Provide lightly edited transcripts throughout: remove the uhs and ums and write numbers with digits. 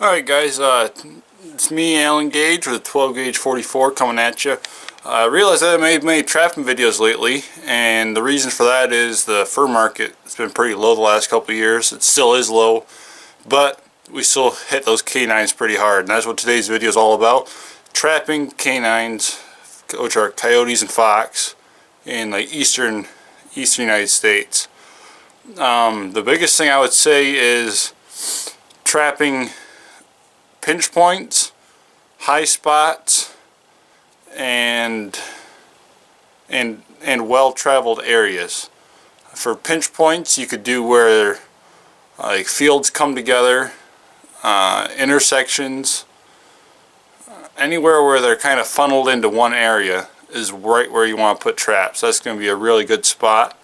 Alright guys, it's me, Alan Gage, with a 12 gauge 44 coming at you. I realized I haven't made trapping videos lately, and the reason for that is the fur market has been pretty low the last couple of years. It still is low, but we still hit those canines pretty hard, and that's what today's video is all about. Trapping canines, which are coyotes and fox, in the eastern United States. The biggest thing I would say is trapping pinch points, high spots, and well-traveled areas. For pinch points, you could do where like fields come together, intersections, anywhere where they're kind of funneled into one area is right where you want to put traps. That's going to be a really good spot.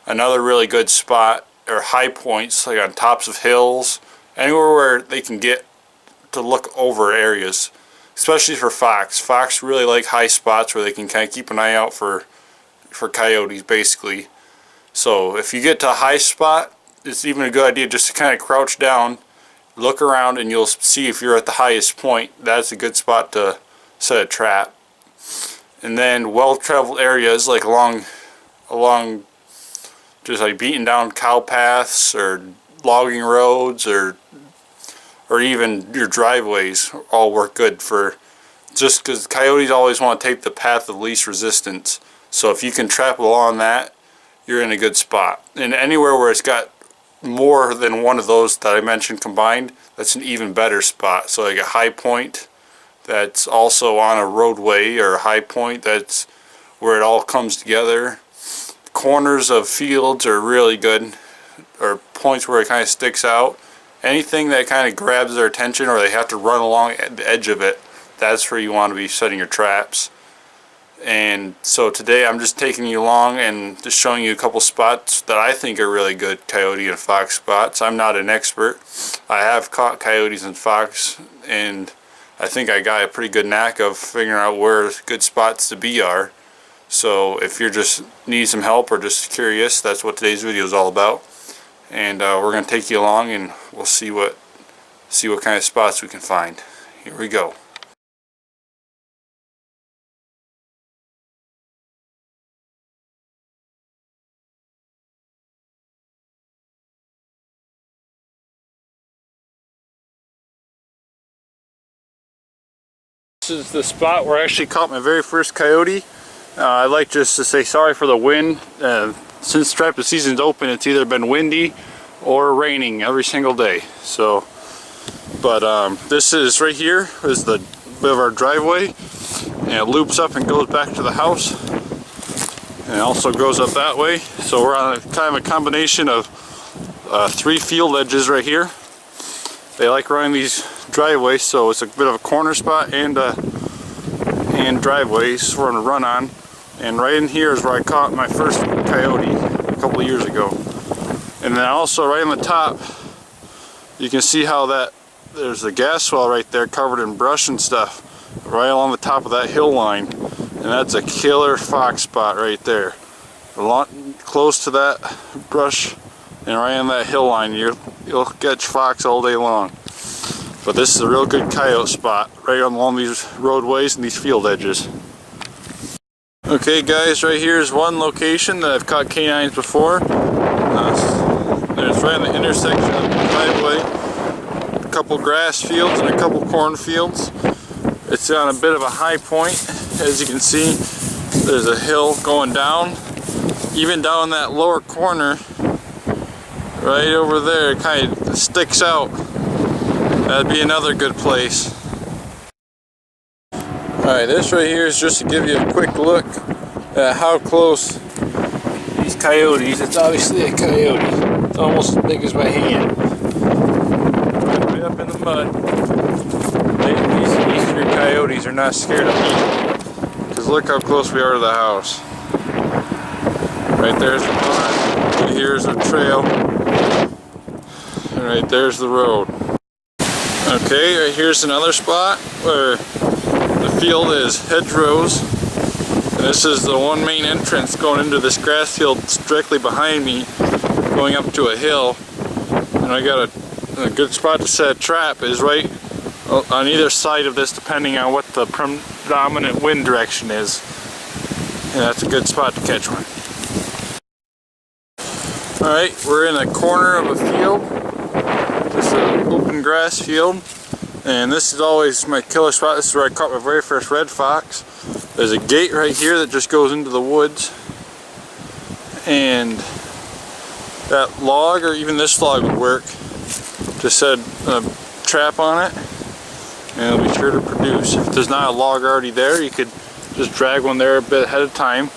Another really good spot are high points, like on tops of hills, anywhere where they can get to look over areas, especially for fox. Fox really like high spots where they can kind of keep an eye out for coyotes, basically. So if you get to a high spot, it's even a good idea just to kind of crouch down, look around, and you'll see if you're at the highest point. That's a good spot to set a trap. And then well-traveled areas like along just like beaten down cow paths or logging roads or even your driveways all work good, for just because coyotes always want to take the path of least resistance. So if you can trap along that, you're in a good spot. And anywhere where it's got more than one of those that I mentioned combined, that's an even better spot. So like a high point that's also on a roadway, or a high point that's where it all comes together. Corners of fields are really good, or points where it kind of sticks out. Anything that kind of grabs their attention or they have to run along the edge of it, that's where you want to be setting your traps. And so today I'm just taking you along and just showing you a couple spots that I think are really good coyote and fox spots. I'm not an expert. I have caught coyotes and fox, and I think I got a pretty good knack of figuring out where good spots to be are. So if you're just need some help or just curious, that's what today's video is all about. And we're going to take you along and we'll see what kind of spots we can find. Here we go. This is the spot where I actually caught my very first coyote. I'd like just to say sorry for the wind. Since trapping season's open, it's either been windy or raining every single day. So, but this is right here is the bit of our driveway, and it loops up and goes back to the house, and it also goes up that way. So we're on kind of a combination of 3 field edges right here. They like running these driveways, so it's a bit of a corner spot and driveways for them to run on. And right in here is where I caught my first coyote a couple of years ago. And then also right on the top, you can see how there's a gas well right there covered in brush and stuff right along the top of that hill line. And that's a killer fox spot right there. Close to that brush and right on that hill line, you'll catch fox all day long. But this is a real good coyote spot right along these roadways and these field edges. Okay guys, right here is one location that I've caught canines before. It's right on the intersection of the driveway. A couple grass fields and a couple corn fields. It's on a bit of a high point. As you can see, there's a hill going down. Even down in that lower corner, right over there, it kind of sticks out. That'd be another good place. Alright, this right here is just to give you a quick look at how close these coyotes, it's obviously a coyote, it's almost as big as my hand, right up in the mud. These eastern coyotes are not scared of me, because look how close we are to the house. Right there's the pond, right here's the trail, and right there's the road. Okay, right here's another spot where the field is hedgerows, and this is the one main entrance going into this grass field directly behind me, going up to a hill. And I got a good spot to set a trap is right on either side of this, depending on what the predominant wind direction is. And that's a good spot to catch one. Alright, we're in a corner of a field, just an open grass field, and this is always my killer spot. This is where I caught my very first red fox. There's a gate right here that just goes into the woods, and that log, or even this log, would work to set a trap on it, and it'll be sure to produce. If there's not a log already there, you could just drag one there a bit ahead of time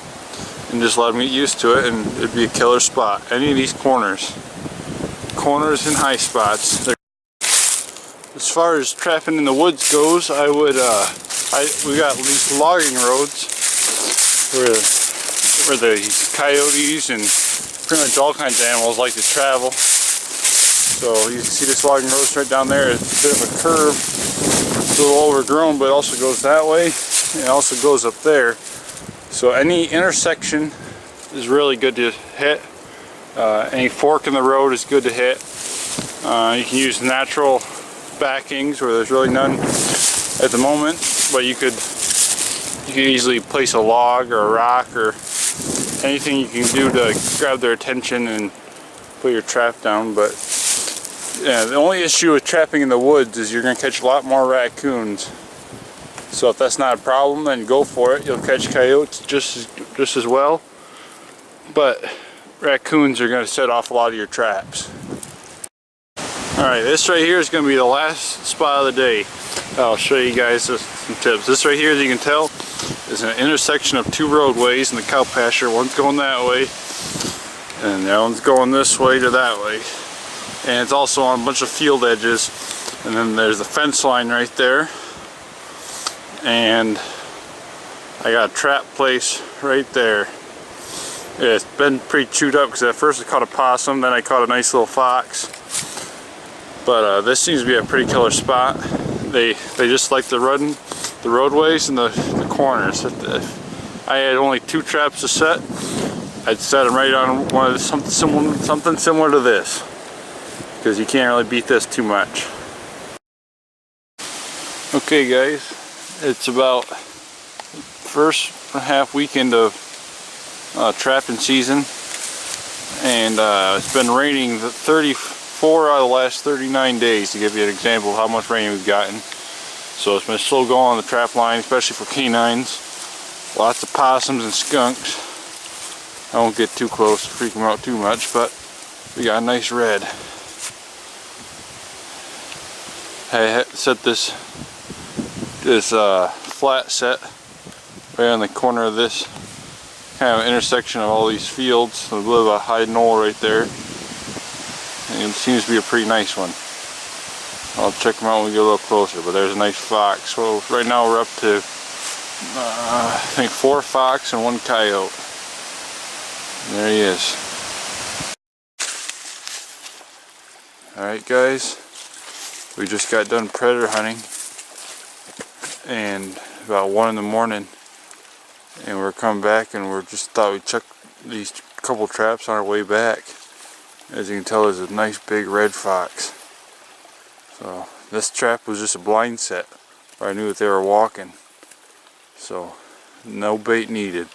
and just let them get used to it, and it'd be a killer spot. Any of these corners and high spots. As far as trapping in the woods goes, I would we got these logging roads where the coyotes and pretty much all kinds of animals like to travel. So you can see this logging road right down there. It's a bit of a curve. It's a little overgrown, but it also goes that way. It also goes up there. So any intersection is really good to hit. Any fork in the road is good to hit. You can use natural backings where there's really none at the moment, but you could easily place a log or a rock or anything you can do to grab their attention and put your trap down. But yeah, the only issue with trapping in the woods is you're going to catch a lot more raccoons. So if that's not a problem, then go for it. You'll catch coyotes just as well, but raccoons are going to set off a lot of your traps. Alright, this right here is going to be the last spot of the day. I'll show you guys some tips. This right here, as you can tell, is an intersection of two roadways in the cow pasture. One's going that way, and the other one's going this way to that way. And it's also on a bunch of field edges. And then there's the fence line right there. And I got a trap place right there. Yeah, it's been pretty chewed up because at first I caught a possum, then I caught a nice little fox. But this seems to be a pretty killer spot. They just like the roadways and the corners. I had only 2 traps to set. I'd set them right on one of something similar to this, because you can't really beat this too much. Okay guys, it's about first half weekend of trapping season, and it's been raining 34 out of the last 39 days, to give you an example of how much rain we've gotten. So it's been slow going on the trap line, especially for canines. Lots of possums and skunks. I won't get too close to freak them out too much, but we got a nice red. I set this flat set right on the corner of this kind of intersection of all these fields. A little bit of a high knoll right there, and it seems to be a pretty nice one. I'll check them out when we get a little closer, but there's a nice fox. So right now we're up to I think 4 fox and 1 coyote. And there he is. Alright guys, we just got done predator hunting, and about 1 in the morning, and we're coming back, and we're just thought we'd check these couple traps on our way back. As you can tell, there's a nice big red fox. So this trap was just a blind set, where I knew that they were walking. So no bait needed.